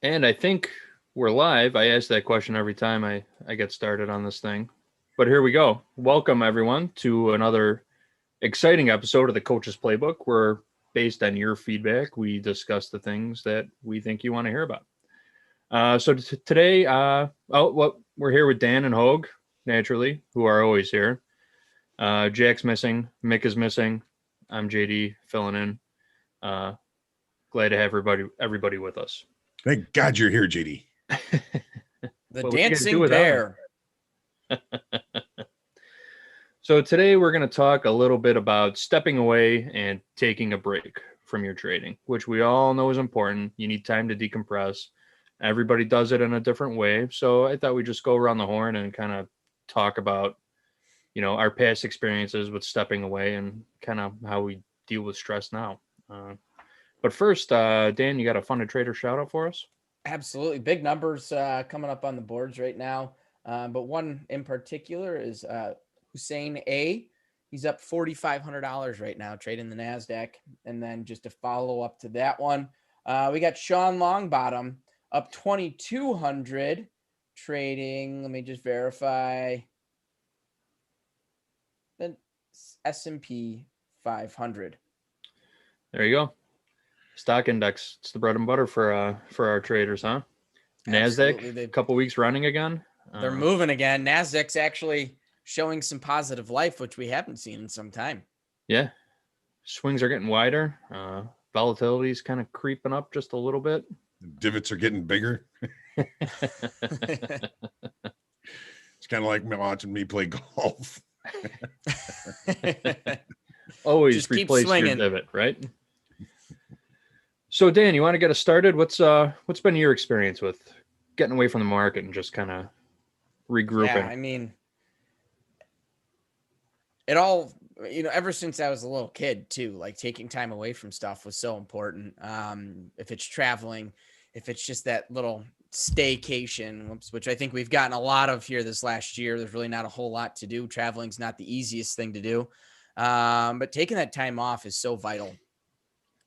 And I think we're live. I ask that question every time I get started on this thing. But here we go. Welcome, everyone, to another exciting episode of the Coach's Playbook, where, based on your feedback, we discuss the things that we think you want to hear about. Today, we're here with Dan and Hogue, naturally, who are always here. Jack's missing. Mick is missing. I'm JD, filling in. Uh, Glad to have everybody with us. Thank God you're here, JD. The What would you guys do dancing without me? bear. So today we're going to talk a little bit about stepping away and taking a break from your trading, which we all know is important. You need time to decompress. Everybody does it in a different way. So I thought we'd just go around the horn and kind of talk about, our past experiences with stepping away and kind of how we deal with stress now. But first, Dan, you got a Funded Trader shout out for us? Absolutely. Big numbers coming up on the boards right now. But one in particular is Hussein A. He's up $4,500 right now, trading the NASDAQ. And then just to follow up to that one, we got Sean Longbottom up 2,200 trading. Let me just verify. The S&P 500. There you go. Stock index. It's the bread and butter for our traders, huh? Absolutely. NASDAQ, a couple weeks running again. They're moving again. NASDAQ's actually showing some positive life, which we haven't seen in some time. Yeah. Swings are getting wider. Volatility is kind of creeping up just a little bit. The divots are getting bigger. It's kind of like watching me play golf. Always Just keep replace your swinging. divot, right? So Dan, you want to get us started? What's been your experience with getting away from the market and just kind of regrouping? Yeah, I mean, it all, ever since I was a little kid too, like taking time away from stuff was so important. If it's traveling, if it's just that little staycation, which I think we've gotten a lot of here this last year, there's really not a whole lot to do. Traveling's not the easiest thing to do. But taking that time off is so vital,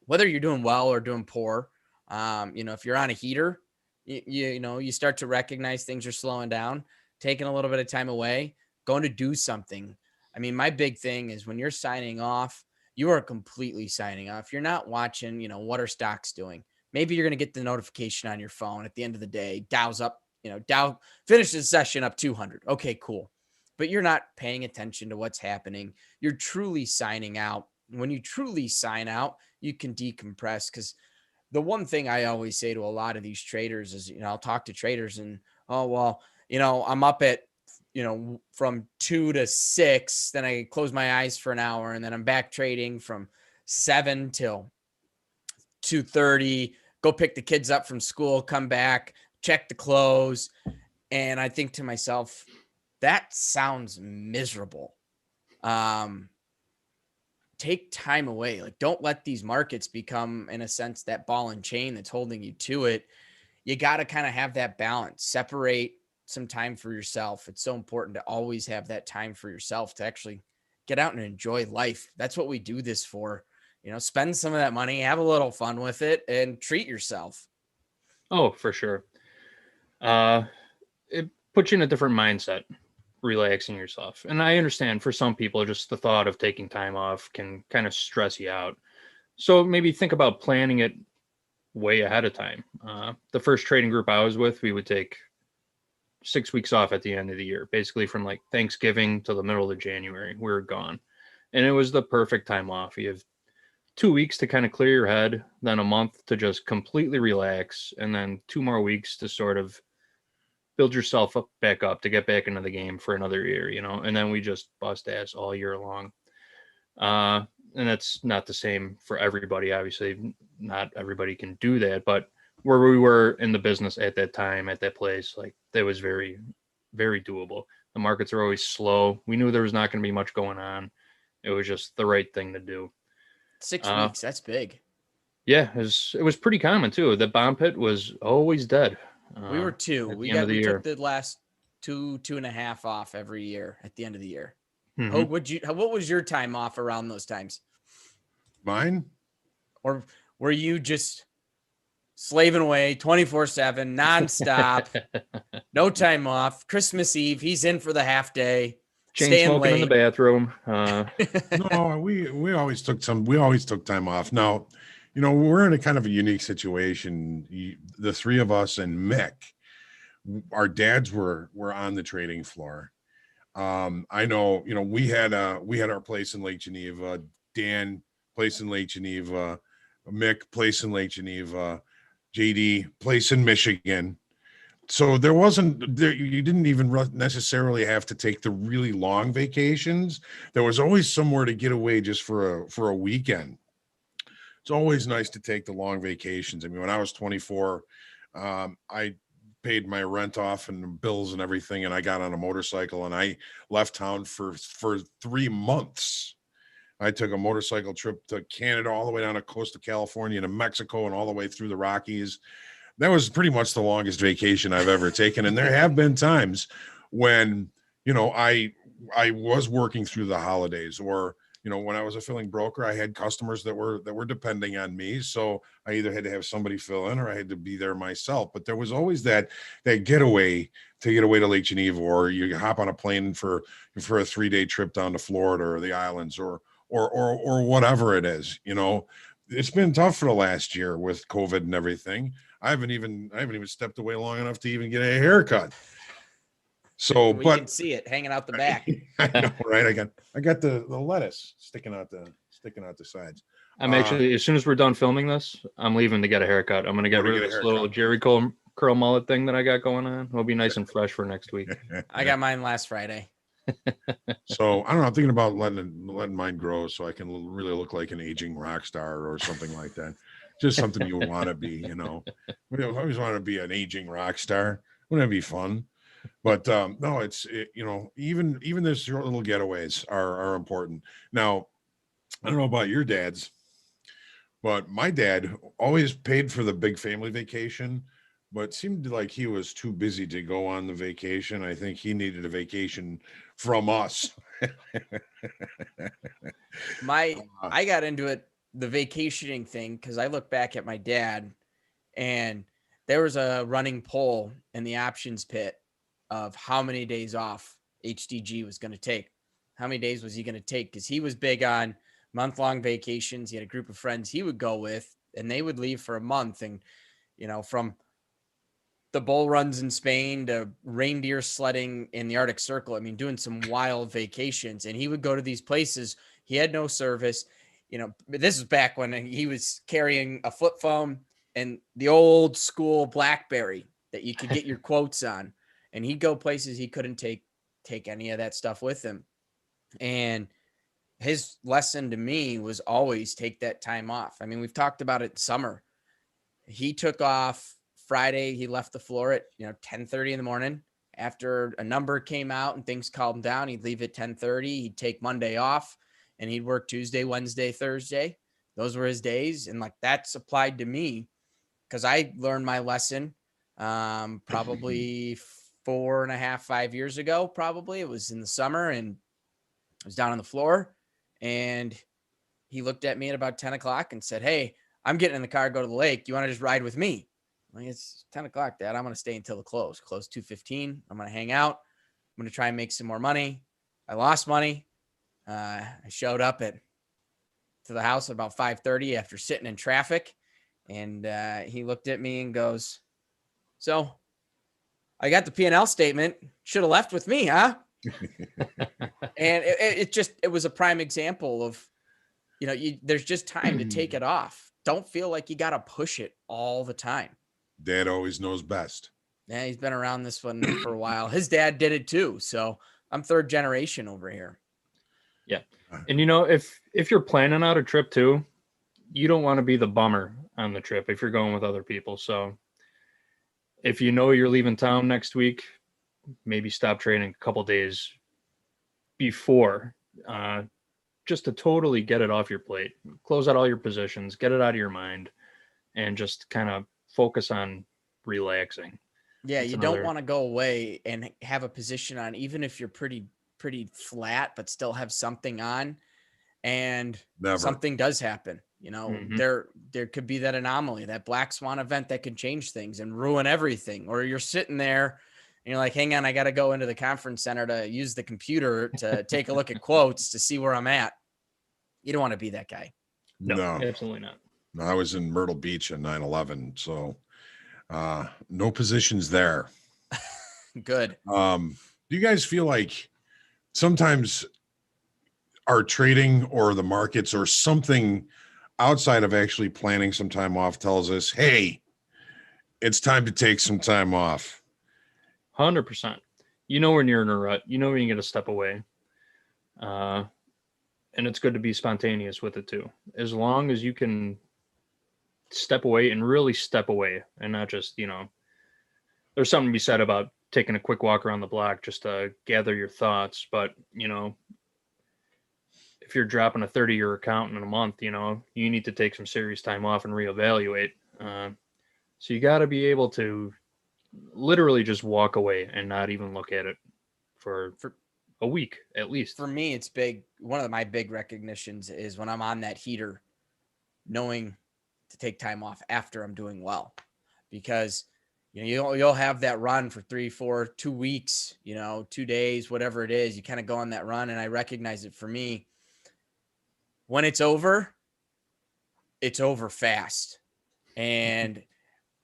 whether you're doing well or doing poor. If you're on a heater, you start to recognize things are slowing down, taking a little bit of time away, going to do something. I mean, my big thing is when you're signing off, you are completely signing off. You're not watching, what are stocks doing? Maybe you're going to get the notification on your phone at the end of the day. Dow's up, Dow finished the session up 200. Okay, cool. But you're not paying attention to what's happening. You're truly signing out. When you truly sign out, you can decompress. Because the one thing I always say to a lot of these traders is, I'll talk to traders and, oh, well, I'm up at, from 2 to 6, then I close my eyes for an hour, and then I'm back trading from 7 till 2:30, go pick the kids up from school, come back, check the close. And I think to myself, that sounds miserable. Take time away. Like, don't let these markets become, in a sense, that ball and chain that's holding you to it. You got to kind of have that balance, separate some time for yourself. It's so important to always have that time for yourself to actually get out and enjoy life. That's what we do this for. Spend some of that money, have a little fun with it, and treat yourself. Oh, for sure. It puts you in a different mindset, relaxing yourself. And I understand for some people, just the thought of taking time off can kind of stress you out. So maybe think about planning it way ahead of time. The first trading group I was with, we would take 6 weeks off at the end of the year, basically from like Thanksgiving to the middle of January. We were gone. And it was the perfect time off. You have 2 weeks to kind of clear your head, then a month to just completely relax, and then 2 more weeks to sort of build yourself back up to get back into the game for another year, and then we just bust ass all year long. And that's not the same for everybody. Obviously, not everybody can do that, but where we were in the business at that time, at that place, like that was very, very doable. The markets are always slow. We knew there was not going to be much going on. It was just the right thing to do. 6 weeks, that's big. Yeah, it was pretty common too. The bomb pit was always dead. We were 2. At the We end of the year. took the last 2.5 off every year at the end of the year. Mhm. Hogue, what was your time off around those times? Mine? Or were you just slaving away 24/7, nonstop, no time off. Christmas Eve, he's in for the half day, Chain staying smoking in the late. bathroom. No, we always took time off. Now, we're in a kind of a unique situation. The three of us and Mick, our dads were on the trading floor. I know, we had our place in Lake Geneva, Dan place in Lake Geneva, Mick place in Lake Geneva, JD place in Michigan. So you didn't even necessarily have to take the really long vacations. There was always somewhere to get away just for a weekend. It's always nice to take the long vacations. I mean, when I was 24, I paid my rent off and bills and everything, and I got on a motorcycle and I left town for 3 months. I took a motorcycle trip to Canada, all the way down the coast of California to Mexico, and all the way through the Rockies. That was pretty much the longest vacation I've ever taken. And there have been times when, I was working through the holidays, or, when I was a filling broker, I had customers that were depending on me. So I either had to have somebody fill in or I had to be there myself. But there was always that getaway to Lake Geneva, or you hop on a plane for a 3-day trip down to Florida or the islands, or whatever it is. It's been tough for the last year with COVID and everything. I haven't even stepped away long enough to even get a haircut. So, We but can see it hanging out the back. I know, right? I got the lettuce sticking out the sides. I'm actually, as soon as we're done filming this, I'm leaving to get a haircut. I'm going to get rid of this little Jerry curl mullet thing that I got going on. It'll be nice and fresh for next week. I got mine last Friday. So I don't know. I'm thinking about letting mine grow so I can really look like an aging rock star or something like that. Just something you would want to be, We always want to be an aging rock star. Wouldn't it be fun? But no, even this short little getaways are important. Now, I don't know about your dads, but my dad always paid for the big family vacation, but seemed like he was too busy to go on the vacation. I think he needed a vacation from us. I got into it, the vacationing thing, because I look back at my dad, and there was a running poll in the options pit of how many days off HDG was going to take. How many days was he going to take? Because he was big on month-long vacations. He had a group of friends he would go with, and they would leave for a month. And, from the bull runs in Spain to reindeer sledding in the Arctic Circle, I mean, doing some wild vacations. And he would go to these places. He had no service. This is back when he was carrying a flip phone and the old school BlackBerry that you could get your quotes on. And he'd go places he couldn't take any of that stuff with him. And his lesson to me was always take that time off. I mean, we've talked about it summer. He took off Friday. He left the floor at 10:30 in the morning. After a number came out and things calmed down, he'd leave at 10:30. He'd take Monday off, and he'd work Tuesday, Wednesday, Thursday. Those were his days. And that's applied to me because I learned my lesson probably 4.5, 5 years ago. Probably it was in the summer, and I was down on the floor, and he looked at me at about 10 o'clock and said, "Hey, I'm getting in the car, go to the lake. You want to just ride with me?" I'm like, "It's 10 o'clock, Dad. I'm going to stay until the close 2:15. I'm going to hang out. I'm going to try and make some more money." I lost money. I showed up to the house at about 5:30 after sitting in traffic. And he looked at me and goes, "So I got the P&L statement. Should have left with me, huh?" And it was a prime example of, there's just time to take it off. Don't feel like you got to push it all the time. Dad always knows best. Yeah, he's been around this one for a while. His dad did it too. So I'm third generation over here. Yeah. And if you're planning out a trip too, you don't want to be the bummer on the trip if you're going with other people. So if you're leaving town next week, maybe stop training a couple days before, just to totally get it off your plate, close out all your positions, get it out of your mind, and just kind of focus on relaxing. Yeah, you don't want to go away and have a position on, even if you're pretty flat, but still have something on, and something does happen. There could be that anomaly, that black swan event that could change things and ruin everything. Or you're sitting there and you're like, hang on, I got to go into the conference center to use the computer to take a look at quotes to see where I'm at. You don't want to be that guy. No, absolutely not. No, I was in Myrtle Beach on 9/11, so no positions there. Good. Do you guys feel like sometimes our trading or the markets or something outside of actually planning some time off tells us, hey, it's time to take some time off? 100%. When you're in a rut, when you get to step away. And it's good to be spontaneous with it too. As long as you can step away and really step away and not just, there's something to be said about taking a quick walk around the block just to gather your thoughts. But, if you're dropping a 30-year account in a month, you need to take some serious time off and reevaluate. So you got to be able to literally just walk away and not even look at it for a week at least. For me, it's big. One of my big recognitions is when I'm on that heater, knowing to take time off after I'm doing well, because you'll have that run for 3, 4, 2 weeks, 2 days, whatever it is. You kind of go on that run, and I recognize it for me. When it's over fast, and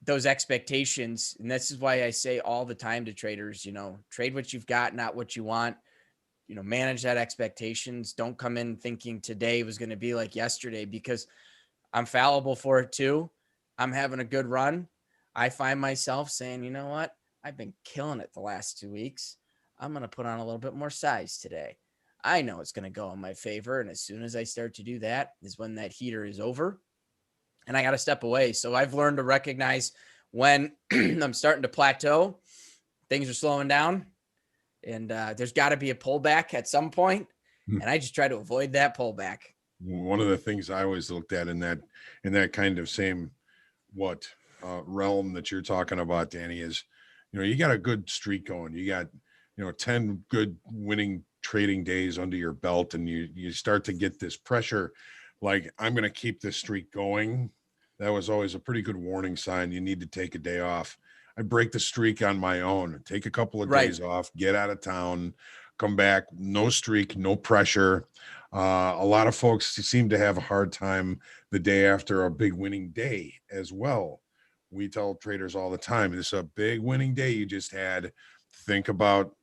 those expectations. And this is why I say all the time to traders, trade what you've got, not what you want. Manage that expectations. Don't come in thinking today was going to be like yesterday, because I'm fallible for it too. I'm having a good run. I find myself saying, you know what? I've been killing it the last 2 weeks. I'm going to put on a little bit more size today. I know it's going to go in my favor. And as soon as I start to do that is when that heater is over and I got to step away. So I've learned to recognize when I'm starting to plateau, things are slowing down, and there's got to be a pullback at some point, and I just try to avoid that pullback. One of the things I always looked at in that kind of same realm that you're talking about, Danny, is you got a good streak going. You got 10 good winning trading days under your belt, and you start to get this pressure, like, I'm going to keep this streak going. That was always a pretty good warning sign. You need to take a day off. I break the streak on my own, take a couple of days off, get out of town, come back, no streak, no pressure. A lot of folks seem to have a hard time the day after a big winning day as well. We tell traders all the time, this is a big winning day you just had. Think about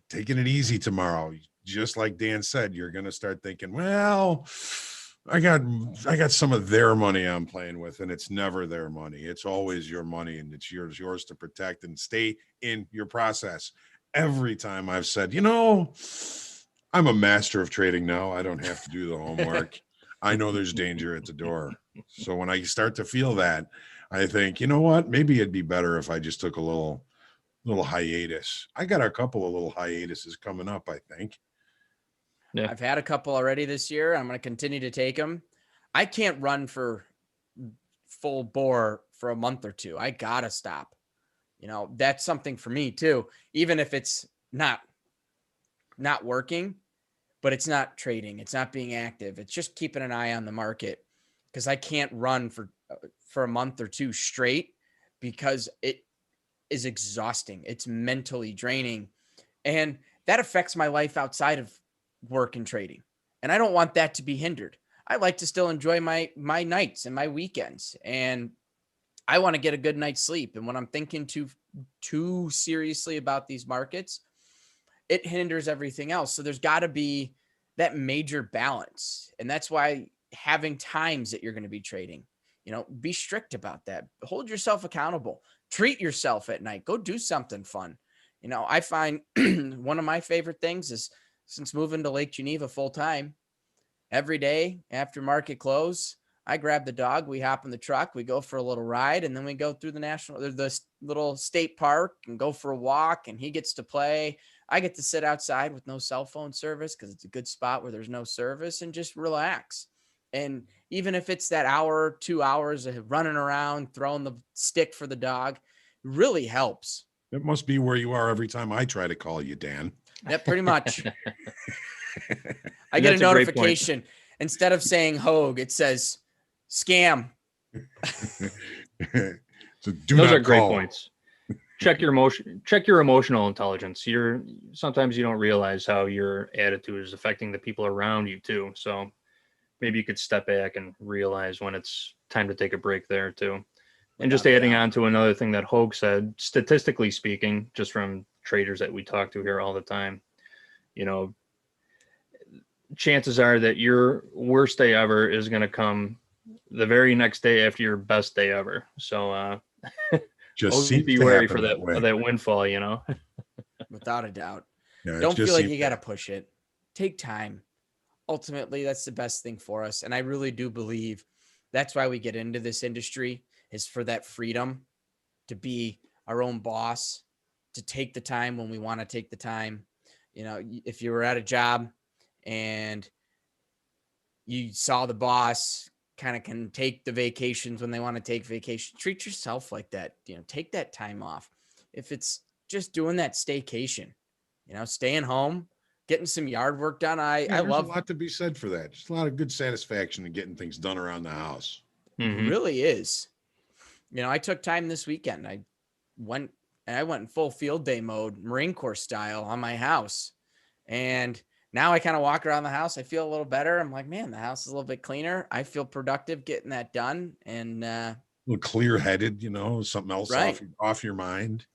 taking it easy tomorrow. Just like Dan said, you're going to start thinking, well, I got some of their money I'm playing with, and it's never their money. It's always your money, and it's yours to protect and stay in your process. Every time I've said, I'm a master of trading now. I don't have to do the homework. I know there's danger at the door. So when I start to feel that, I think, you know what? Maybe it'd be better if I just took a little hiatus. I got a couple of little hiatuses coming up, I think. Yeah. I've had a couple already this year. I'm going to continue to take them. I can't run for full bore for a month or two. I got to stop. That's something for me too. Even if it's not working, but it's not trading, it's not being active, it's just keeping an eye on the market, because I can't run for a month or two straight, because it is exhausting. It's mentally draining, and that affects my life outside of work and trading. And I don't want that to be hindered. I like to still enjoy my nights and my weekends, and I want to get a good night's sleep. And when I'm thinking too seriously about these markets, it hinders everything else. So there's got to be that major balance. And that's why having times that you're going to be trading, be strict about that. Hold yourself accountable. Treat yourself at night. Go do something fun. I find one of my favorite things is, since moving to Lake Geneva full time, every day after market close, I grab the dog, we hop in the truck, we go for a little ride, and then we go through the little state park and go for a walk, and he gets to play. I get to sit outside with no cell phone service, because it's a good spot where there's no service, and just relax. And even if it's that hour, 2 hours of running around, throwing the stick for the dog, really helps. It must be where you are every time I try to call you, Dan. Yeah, pretty much. I get a notification. Instead of saying Hogue, it says Scam. So do Those not are great call. points. Check your emotional intelligence. Sometimes you don't realize how your attitude is affecting the people around you too. So maybe you could step back and realize when it's time to take a break there too. And just Without a adding doubt. on to another thing that Hogue said, statistically speaking, just from traders that we talk to here all the time, you know, chances are that your worst day ever is going to come the very next day after your best day ever. So Just always seems be to wary happen for that way. that windfall, you know. Without a doubt. Yeah, it Don't just feel like seems you to got to happen. push it. Take time. Ultimately, that's the best thing for us. And I really do believe that's why we get into this industry, is for that freedom to be our own boss, to take the time when we want to take the time. You know, if you were at a job and you saw the boss kind of can take the vacations when they want to take vacation, treat yourself like that. You know, take that time off. If it's just doing that staycation, you know, staying home, getting some yard work done. I Yeah, there's a love, lot to be said for that. Just a lot of good satisfaction in getting things done around the house. Mm-hmm. really is. You know, I took time this weekend. Went I went in full field day mode, Marine Corps style, on my house. And now I kind of walk around the house. I feel a little better. I'm like, man, the house is a little bit cleaner. I feel productive getting that done. And A little clear-headed, something else right. off your mind.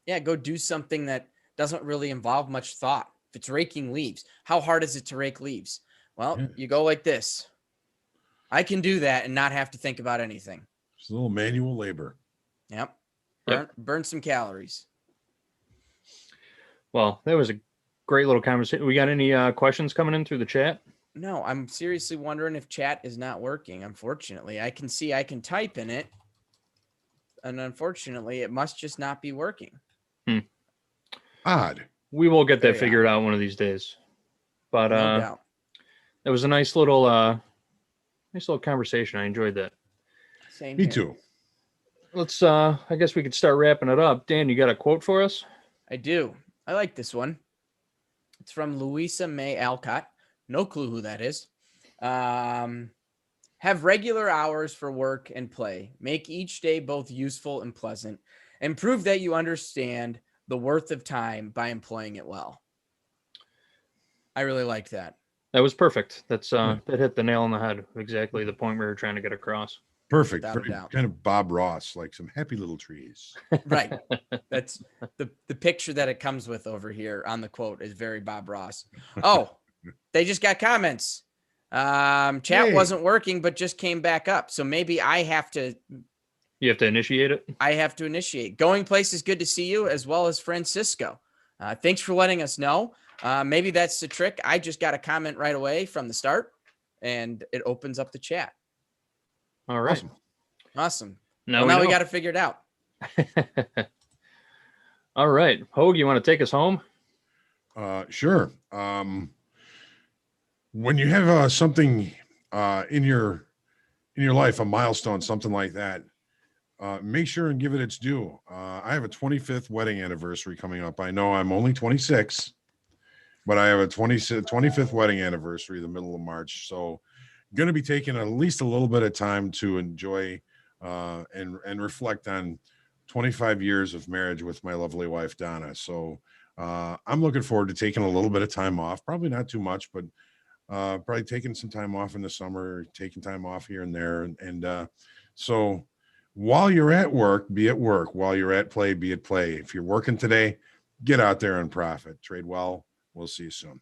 Yeah, go do something that doesn't really involve much thought. If it's raking leaves, how hard is it to rake leaves? Well, Yeah, you go like this. I can do that and not have to think about anything. just a little manual labor. Yep. Yep. Burn some calories. Well, that was a great little conversation. We got any questions coming in through the chat? No, I'm seriously wondering if chat is not working. Unfortunately, I can see I can type in it, and unfortunately, it must just not be working. Odd. We will get Very that figured out one of these days. But No doubt. it was a nice little conversation. I enjoyed that. Same Me here. too. Let's I guess we could start wrapping it up. Dan, you got a quote for us? I do. I like this one. It's from Louisa May Alcott. No clue who that is. Have regular hours for work and play. Make each day both useful and pleasant, and prove that you understand the worth of time by employing it well. I really liked that. That was perfect. That hit the nail on the head of exactly the point we were trying to get across. Perfect. Without a Very doubt. kind of Bob Ross, like some happy little trees. Right. That's the picture that it comes with over here on the quote is very Bob Ross. Oh, they just got comments. Chat Hey. wasn't working, but just came back up. So maybe I have to initiate it. I have to initiate. Going Place is good to see you, as well as Francisco. Thanks for letting us know. Maybe that's the trick. I just got a comment right away from the start, and it opens up the chat. All right. Awesome. Now we got to figure it out. All right. Hogue, you want to take us home? Sure. When you have something in your life, a milestone, something like that, make sure and give it its due. I have a 25th wedding anniversary coming up. I know I'm only 26, but I have a 25th wedding anniversary the middle of March. So going to be taking at least a little bit of time to enjoy and reflect on 25 years of marriage with my lovely wife, Donna. So I'm looking forward to taking a little bit of time off, probably not too much, but probably taking some time off in the summer, taking time off here and there. And so while you're at work, be at work. While you're at play, be at play. If you're working today, get out there and profit. Trade well. We'll see you soon.